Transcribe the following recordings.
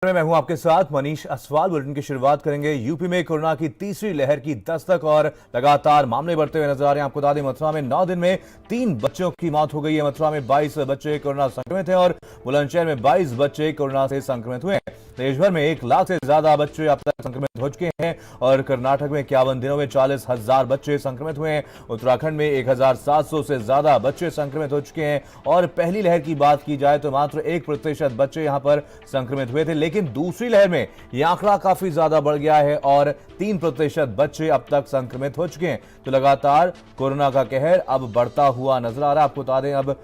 मैं हूं आपके साथ मनीष असवाल। बुलेटिन की शुरुआत करेंगे। यूपी में कोरोना की तीसरी लहर की दस्तक और लगातार मामले बढ़ते हुए नजर आ रहे हैं। आपको बता दें, मथुरा में 9 दिन में 3 बच्चों की मौत हो गई है। मथुरा में 22 बच्चे कोरोना संक्रमित हैं और बुलंदशहर में 22 बच्चे कोरोना से संक्रमित हुए हैं। देश भर में 1 लाख से ज्यादा बच्चे अब तक संक्रमित हो चुके हैं और कर्नाटक में 51 दिनों में 40,000 बच्चे संक्रमित हुए हैं। उत्तराखंड में 1,700 से ज्यादा बच्चे संक्रमित हो चुके हैं और पहली लहर की बात की जाए तो मात्र 1% बच्चे यहां पर संक्रमित हुए थे, लेकिन दूसरी लहर में यह आंकड़ा काफी ज्यादा बढ़ गया है और 3% बच्चे अब तक संक्रमित हो चुके हैं। तो लगातार कोरोना का कहर अब बढ़ता हुआ नजर आ रहा है। आपको बता दें, अब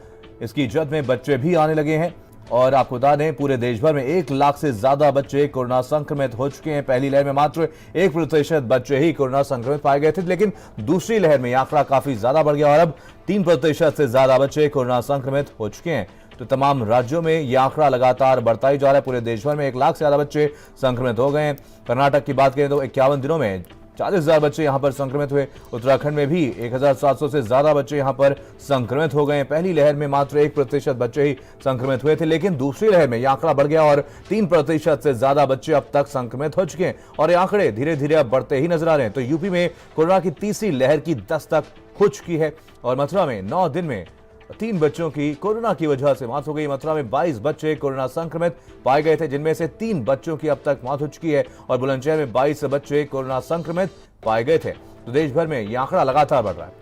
इसकी जद में बच्चे भी आने लगे हैं और आपको बता दें, पूरे देश भर में 1 लाख से ज्यादा बच्चे कोरोना संक्रमित हो चुके हैं। पहली लहर में मात्र 1% बच्चे ही कोरोना संक्रमित पाए गए थे, लेकिन दूसरी लहर में यह आंकड़ा काफी ज्यादा बढ़ गया और अब 3% से ज्यादा बच्चे कोरोना संक्रमित हो चुके हैं। तो तमाम राज्यों में यह आंकड़ा लगातार बढ़ता ही जा रहा है। पूरे देश भर में 1 लाख से ज्यादा बच्चे संक्रमित हो गए हैं। कर्नाटक की बात करें तो 51 दिनों में 40,000 बच्चे यहां पर संक्रमित हुए। उत्तराखंड में भी 1,700 से ज्यादा बच्चे यहां पर संक्रमित हो गए हैं। पहली लहर में मात्र 1% बच्चे ही संक्रमित हुए थे, लेकिन दूसरी लहर में यह आंकड़ा बढ़ गया और 3% से ज्यादा बच्चे अब तक संक्रमित हो चुके हैं और ये आंकड़े धीरे धीरे अब बढ़ते ही नजर आ रहे हैं। तो यूपी में कोरोना की तीसरी लहर की दस्तक हो चुकी है और मथुरा में 9 दिन में 3 बच्चों की कोरोना की वजह से मौत हो गई। मथुरा में 22 बच्चे कोरोना संक्रमित पाए गए थे, जिनमें से 3 बच्चों की अब तक मौत हो चुकी है और बुलंदशहर में 22 बच्चे कोरोना संक्रमित पाए गए थे। तो देश भर में यह आंकड़ा लगातार बढ़ रहा है।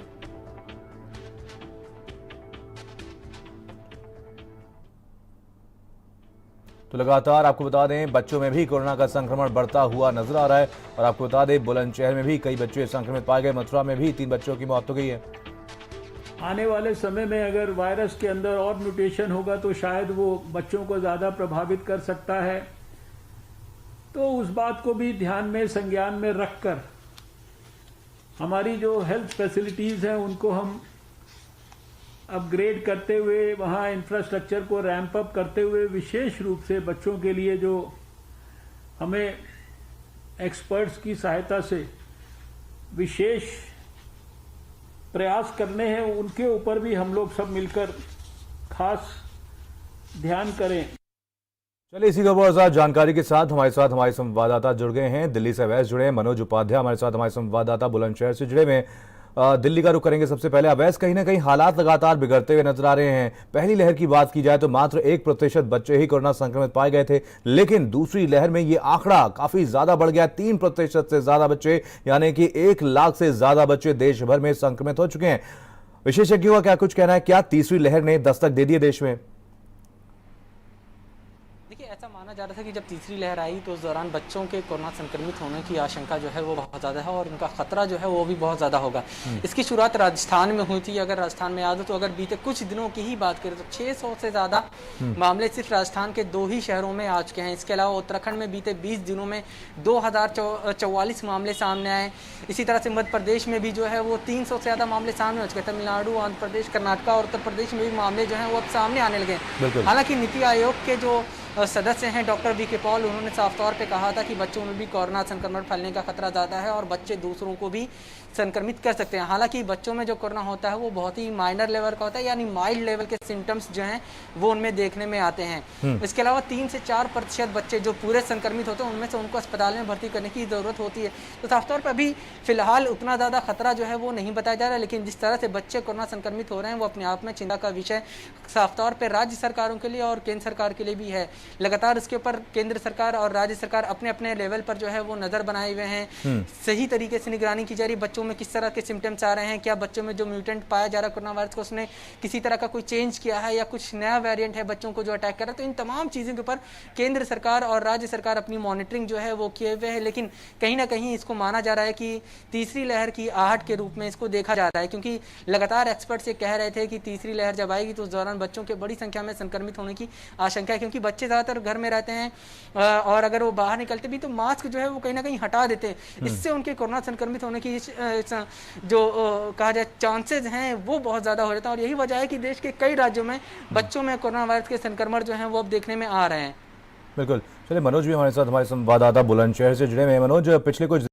तो लगातार आपको बता दें, बच्चों में भी कोरोना का संक्रमण बढ़ता हुआ नजर आ रहा है और आपको बता दें, बुलंदशहर में भी कई बच्चे संक्रमित पाए गए। मथुरा में भी 3 बच्चों की मौत हो गई है। आने वाले समय में अगर वायरस के अंदर और म्यूटेशन होगा तो शायद वो बच्चों को ज़्यादा प्रभावित कर सकता है। तो उस बात को भी ध्यान में संज्ञान में रखकर हमारी जो हेल्थ फैसिलिटीज़ हैं उनको हम अपग्रेड करते हुए, वहाँ इंफ्रास्ट्रक्चर को रैंप अप करते हुए, विशेष रूप से बच्चों के लिए जो हमें एक्सपर्ट्स की सहायता से विशेष प्रयास करने हैं, उनके ऊपर भी हम लोग सब मिलकर खास ध्यान करें। चलिए, इसी खबर और जानकारी के साथ हमारे संवाददाता जुड़ गए हैं। दिल्ली से अवैस जुड़े हैं, मनोज उपाध्याय हमारे साथ, हमारे संवाददाता बुलंदशहर से जुड़े में दिल्ली का रुख करेंगे। सबसे पहले अवैस, कहीं ना कहीं हालात लगातार बिगड़ते हुए नजर आ रहे हैं। पहली लहर की बात की जाए तो मात्र 1% बच्चे ही कोरोना संक्रमित पाए गए थे, लेकिन दूसरी लहर में यह आंकड़ा काफी ज्यादा बढ़ गया। 3% से ज्यादा बच्चे, यानी कि 1 लाख से ज्यादा बच्चे देश भर में संक्रमित हो चुके हैं। विशेषज्ञों का क्या कुछ कहना है? क्या तीसरी लहर ने दस्तक दे दी है देश में? ऐसा माना जा रहा था कि जब तीसरी लहर आई तो उस दौरान बच्चों के कोरोना संक्रमित होने की आशंका जो है वो बहुत ज़्यादा है और उनका खतरा जो है वो भी बहुत ज़्यादा होगा। इसकी शुरुआत राजस्थान में हुई थी। अगर राजस्थान में याद हो तो अगर बीते कुछ दिनों की ही बात करें तो 600 से ज़्यादा मामले सिर्फ राजस्थान के 2 ही शहरों में आ चुके हैं। इसके अलावा उत्तराखंड में बीते 20 दिनों में 2044 मामले सामने आए। इसी तरह से मध्य प्रदेश में भी जो है वो 300 से ज़्यादा मामले सामने हो चुके हैं। तमिलनाडु, आंध्र प्रदेश, कर्नाटक और उत्तर प्रदेश में भी मामले जो हैं वो अब सामने आने लगे। हालांकि नीति आयोग के जो सदस्य हैं डॉक्टर वी के पॉल, उन्होंने साफ तौर पे कहा था कि बच्चों में भी कोरोना संक्रमण फैलने का खतरा ज़्यादा है और बच्चे दूसरों को भी संक्रमित कर सकते हैं। हालांकि बच्चों में जो कोरोना होता है वो बहुत ही माइनर लेवल का होता है, यानी माइल्ड लेवल के सिम्टम्स जो हैं वो उनमें देखने में आते हैं। इसके अलावा 3 से 4% बच्चे जो पूरे संक्रमित होते हैं उनमें से उनको अस्पताल में भर्ती करने की ज़रूरत होती है। तो साफ तौर पर अभी फिलहाल उतना ज़्यादा खतरा जो है वो नहीं बताया जा रहा है, लेकिन जिस तरह से बच्चे कोरोना संक्रमित हो रहे हैं वो अपने आप में चिंता का विषय साफ तौर पर राज्य सरकारों के लिए और केंद्र सरकार के लिए भी है। लगातार इसके ऊपर केंद्र सरकार और राज्य सरकार अपने अपने लेवल पर जो है वो नजर बनाए हुए हैं। सही तरीके से निगरानी की जा रही है। बच्चों में किस तरह के सिम्टम्स आ रहे हैं, क्या बच्चों में जो म्यूटेंट पाया जा रहा है कोरोना वायरस को उसने किसी तरह का कोई चेंज किया है या कुछ नया वेरिएंट है बच्चों को जो अटैक कर रहा है। तो इन तमाम चीज़ों के ऊपर केंद्र सरकार और राज्य सरकार अपनी मॉनिटरिंग जो है वो किए हुए है, लेकिन कहीं ना कहीं इसको माना जा रहा है कि तीसरी लहर की आहट के रूप में इसको देखा जा रहा है, क्योंकि लगातार एक्सपर्ट्स ये कह रहे थे कि तीसरी लहर जब आएगी तो उस दौरान बच्चों के बड़ी संख्या में संक्रमित होने की आशंका है, क्योंकि बच्चे ज़्यादातर घर में रहते हैं और अगर वो बाहर निकलते भी तो मास्क जो है वो कहीं ना कहीं हटा देते हैं। इससे उनके कोरोना संक्रमित होने की जो कहा जाए चांसेस हैं वो बहुत ज़्यादा हो जाता है और यही वजह है कि देश के कई राज्यों में बच्चों में कोरोना वायरस के संक्रमण जो हैं वो अब देखने में आ रहे हैं। बिल्कुल। चलिए, मनोज भी हमारे साथ, हमारे संवाददाता बुलंदशहर से जुड़े हुए हैं। मनोज, पिछले कुछ